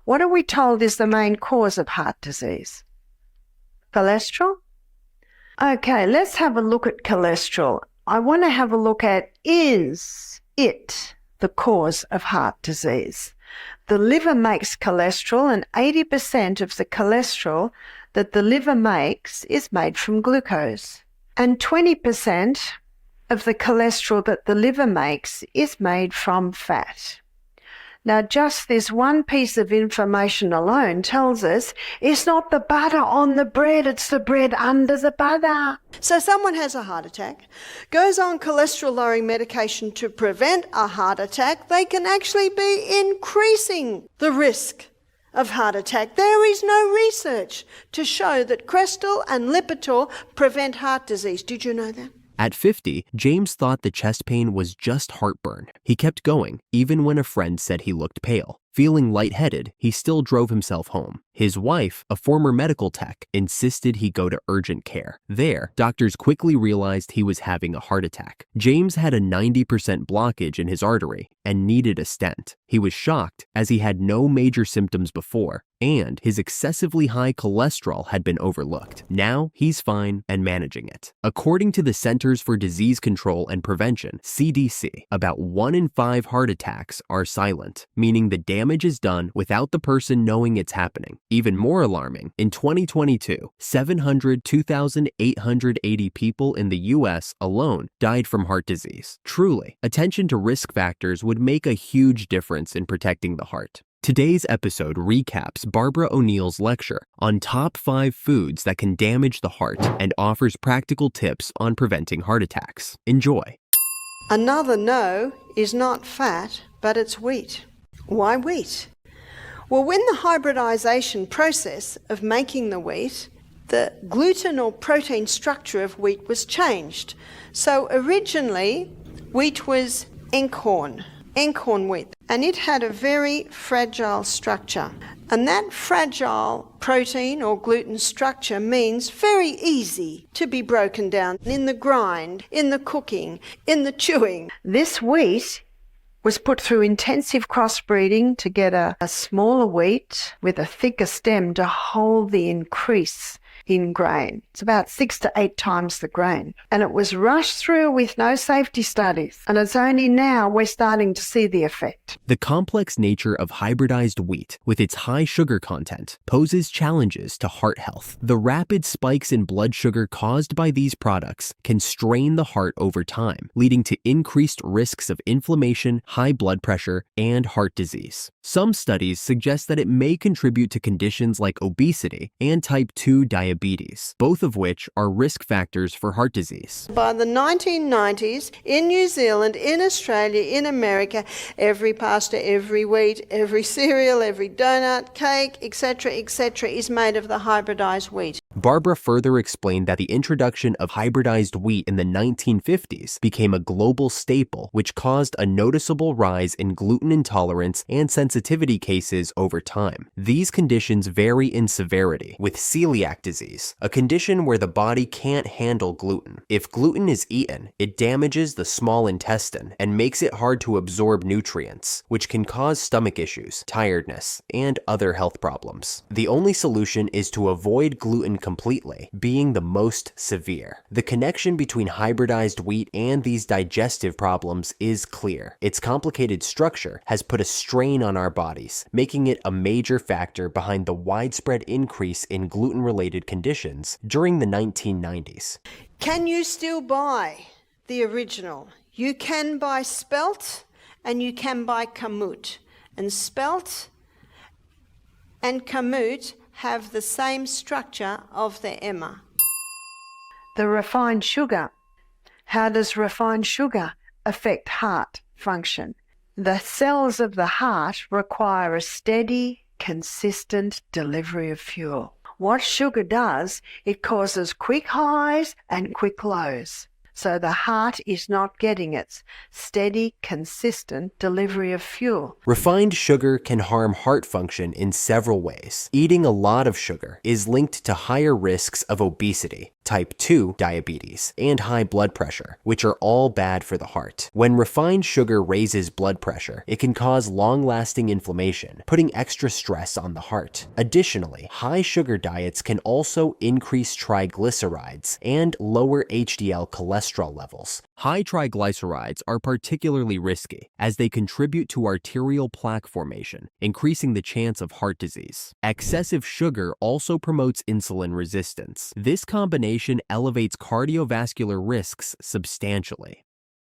What are we told is the main cause of heart disease? Cholesterol? Okay, let's have a look at cholesterol. I want to have a look at, is it the cause of heart disease? The liver makes cholesterol, and 80% of the cholesterol that the liver makes is made from glucose. And 20% of the cholesterol that the liver makes is made from fat. Now, just this one piece of information alone tells us it's not the butter on the bread, it's the bread under the butter. So someone has a heart attack, goes on cholesterol-lowering medication to prevent a heart attack, they can actually be increasing the risk of heart attack. There is no research to show that Crestor and Lipitor prevent heart disease. Did you know that? At 50, James thought the chest pain was just heartburn. He kept going, even when a friend said he looked pale. Feeling lightheaded, he still drove himself home. His wife, a former medical tech, insisted he go to urgent care. There, doctors quickly realized he was having a heart attack. James had a 90% blockage in his artery and needed a stent. He was shocked as he had no major symptoms before, and his excessively high cholesterol had been overlooked. Now, he's fine and managing it. According to the Centers for Disease Control and Prevention, CDC, about 1 in 5 heart attacks are silent, meaning the damage is done without the person knowing it's happening. Even more alarming, in 2022, 2,880 people in the US alone died from heart disease. Truly, attention to risk factors would make a huge difference in protecting the heart. Today's episode recaps Barbara O'Neill's lecture on top 5 foods that can damage the heart and offers practical tips on preventing heart attacks. Enjoy. Another no is not fat, but it's wheat. Why wheat? Well, when the hybridization process of making the wheat, the gluten or protein structure of wheat was changed. So originally, wheat was einkorn wheat, and it had a very fragile structure. And that fragile protein or gluten structure means very easy to be broken down in the grind, in the cooking, in the chewing. This wheat was put through intensive crossbreeding to get a smaller wheat with a thicker stem to hold the increase in grain. It's about 6 to 8 times the grain. And it was rushed through with no safety studies. And it's only now we're starting to see the effect. The complex nature of hybridized wheat, with its high sugar content, poses challenges to heart health. The rapid spikes in blood sugar caused by these products can strain the heart over time, leading to increased risks of inflammation, high blood pressure, and heart disease. Some studies suggest that it may contribute to conditions like obesity and type 2 diabetes, both of which are risk factors for heart disease. By the 1990s, in New Zealand, in Australia, in America, every pasta, every wheat, every cereal, every donut, cake, etc., is made of the hybridized wheat. Barbara further explained that the introduction of hybridized wheat in the 1950s became a global staple, which caused a noticeable rise in gluten intolerance and sensitivity cases over time. These conditions vary in severity, with celiac disease, a condition where the body can't handle gluten. If gluten is eaten, it damages the small intestine and makes it hard to absorb nutrients, which can cause stomach issues, tiredness, and other health problems. The only solution is to avoid gluten completely, being the most severe. The connection between hybridized wheat and these digestive problems is clear. Its complicated structure has put a strain on our bodies, making it a major factor behind the widespread increase in gluten-related conditions during the 1990s. Can you still buy the original? You can buy spelt and you can buy kamut. And spelt and kamut have the same structure of the emmer. The refined sugar. How does refined sugar affect heart function? The cells of the heart require a steady, consistent delivery of fuel. What sugar does, it causes quick highs and quick lows. So the heart is not getting its steady, consistent delivery of fuel. Refined sugar can harm heart function in several ways. Eating a lot of sugar is linked to higher risks of obesity, type 2 diabetes, and high blood pressure, which are all bad for the heart. When refined sugar raises blood pressure, it can cause long-lasting inflammation, putting extra stress on the heart. Additionally, high sugar diets can also increase triglycerides and lower HDL cholesterol levels. High triglycerides are particularly risky as they contribute to arterial plaque formation, increasing the chance of heart disease. Excessive sugar also promotes insulin resistance. This combination elevates cardiovascular risks substantially.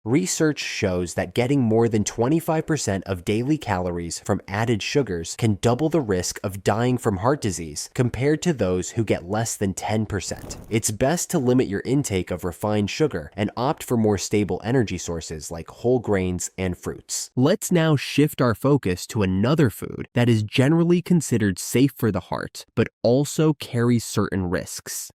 Research shows that getting more than 25% of daily calories from added sugars can double the risk of dying from heart disease compared to those who get less than 10%. It's best to limit your intake of refined sugar and opt for more stable energy sources like whole grains and fruits. Let's now shift our focus to another food that is generally considered safe for the heart, but also carries certain risks.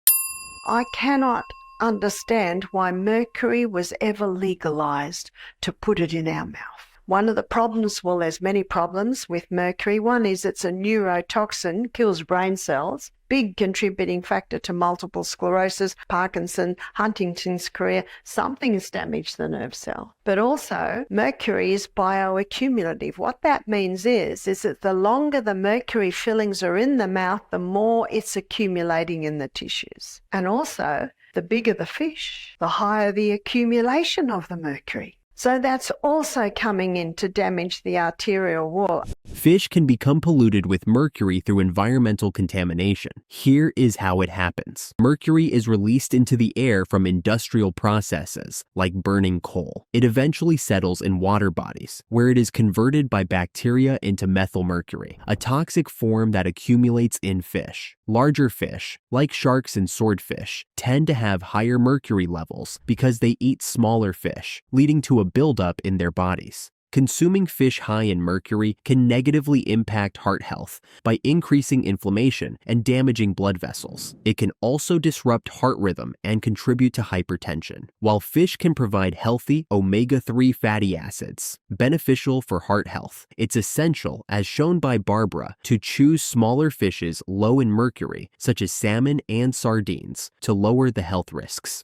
I cannot understand why mercury was ever legalized to put it in our mouth. One of the problems, well, there's many problems with mercury. One is it's a neurotoxin, kills brain cells, big contributing factor to multiple sclerosis, Parkinson, Huntington's chorea. Something has damaged the nerve cell. But also, mercury is bioaccumulative. What that means is that the longer the mercury fillings are in the mouth, the more it's accumulating in the tissues. And also, the bigger the fish, the higher the accumulation of the mercury. So that's also coming in to damage the arterial wall. Fish can become polluted with mercury through environmental contamination. Here is how it happens. Mercury is released into the air from industrial processes, like burning coal. It eventually settles in water bodies, where it is converted by bacteria into methylmercury, a toxic form that accumulates in fish. Larger fish, like sharks and swordfish, tend to have higher mercury levels because they eat smaller fish, leading to a buildup in their bodies. Consuming fish high in mercury can negatively impact heart health by increasing inflammation and damaging blood vessels. It can also disrupt heart rhythm and contribute to hypertension. While fish can provide healthy omega-3 fatty acids, beneficial for heart health, it's essential, as shown by Barbara, to choose smaller fishes low in mercury, such as salmon and sardines, to lower the health risks.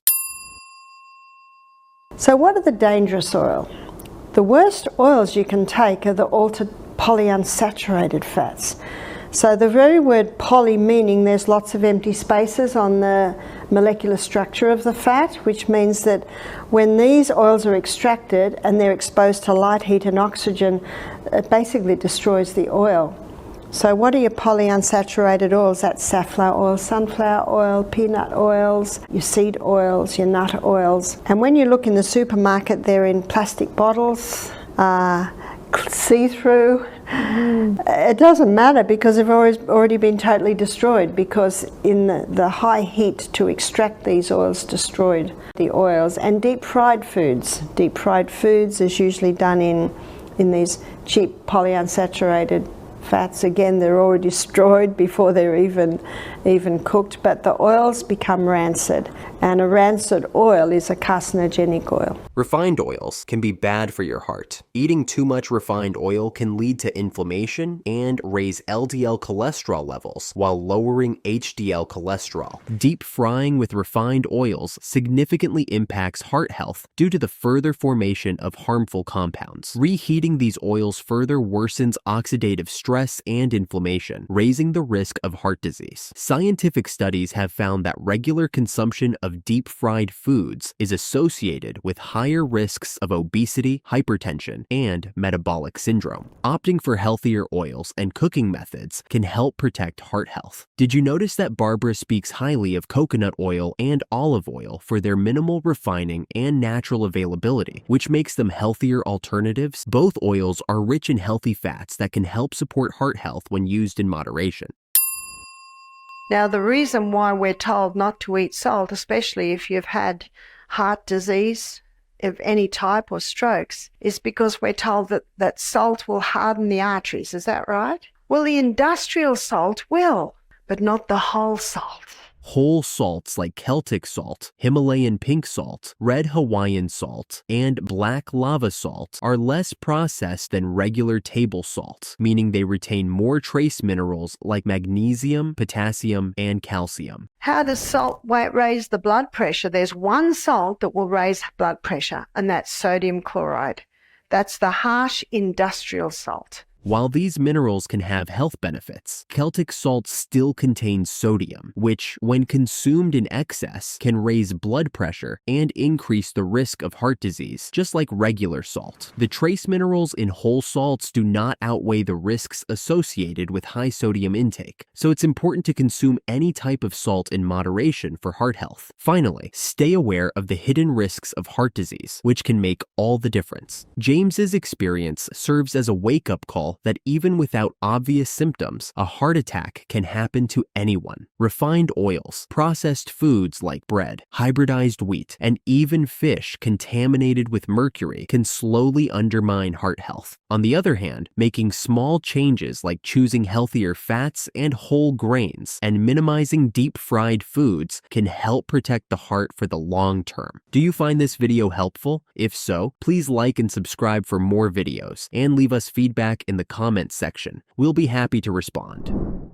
So what are the dangerous oils? The worst oils you can take are the altered polyunsaturated fats. So the very word poly meaning there's lots of empty spaces on the molecular structure of the fat, which means that when these oils are extracted and they're exposed to light, heat and oxygen, it basically destroys the oil. So what are your polyunsaturated oils? That's safflower oil, sunflower oil, peanut oils, your seed oils, your nut oils. And when you look in the supermarket, they're in plastic bottles, see-through. It doesn't matter because they've already been totally destroyed, because in the high heat to extract these oils destroyed the oils. And deep fried foods. Deep fried foods is usually done in these cheap polyunsaturated fats. Again, they're already destroyed before they're even cooked, but the oils become rancid, and a rancid oil is a carcinogenic oil. Refined oils can be bad for your heart. Eating too much refined oil can lead to inflammation and raise LDL cholesterol levels while lowering HDL cholesterol. Deep frying with refined oils significantly impacts heart health due to the further formation of harmful compounds. Reheating these oils further worsens oxidative stress and inflammation, raising the risk of heart disease. Scientific studies have found that regular consumption of deep-fried foods is associated with higher risks of obesity, hypertension, and metabolic syndrome. Opting for healthier oils and cooking methods can help protect heart health. Did you notice that Barbara speaks highly of coconut oil and olive oil for their minimal refining and natural availability, which makes them healthier alternatives? Both oils are rich in healthy fats that can help support heart health when used in moderation. Now, the reason why we're told not to eat salt, especially if you've had heart disease of any type or strokes, is because we're told that salt will harden the arteries. Is that right? Well, the industrial salt will, but not the whole salt. Whole salts like Celtic salt, Himalayan pink salt, red Hawaiian salt, and black lava salt are less processed than regular table salt, meaning they retain more trace minerals like magnesium, potassium, and calcium. How does salt raise the blood pressure? There's one salt that will raise blood pressure, and that's sodium chloride. That's the harsh industrial salt. While these minerals can have health benefits, Celtic salt still contains sodium, which, when consumed in excess, can raise blood pressure and increase the risk of heart disease, just like regular salt. The trace minerals in whole salts do not outweigh the risks associated with high sodium intake, so it's important to consume any type of salt in moderation for heart health. Finally, stay aware of the hidden risks of heart disease, which can make all the difference. James's experience serves as a wake-up call that even without obvious symptoms, a heart attack can happen to anyone. Refined oils, processed foods like bread, hybridized wheat, and even fish contaminated with mercury can slowly undermine heart health. On the other hand, making small changes like choosing healthier fats and whole grains and minimizing deep-fried foods can help protect the heart for the long term. Do you find this video helpful? If so, please like and subscribe for more videos and leave us feedback in the comments section. We'll be happy to respond.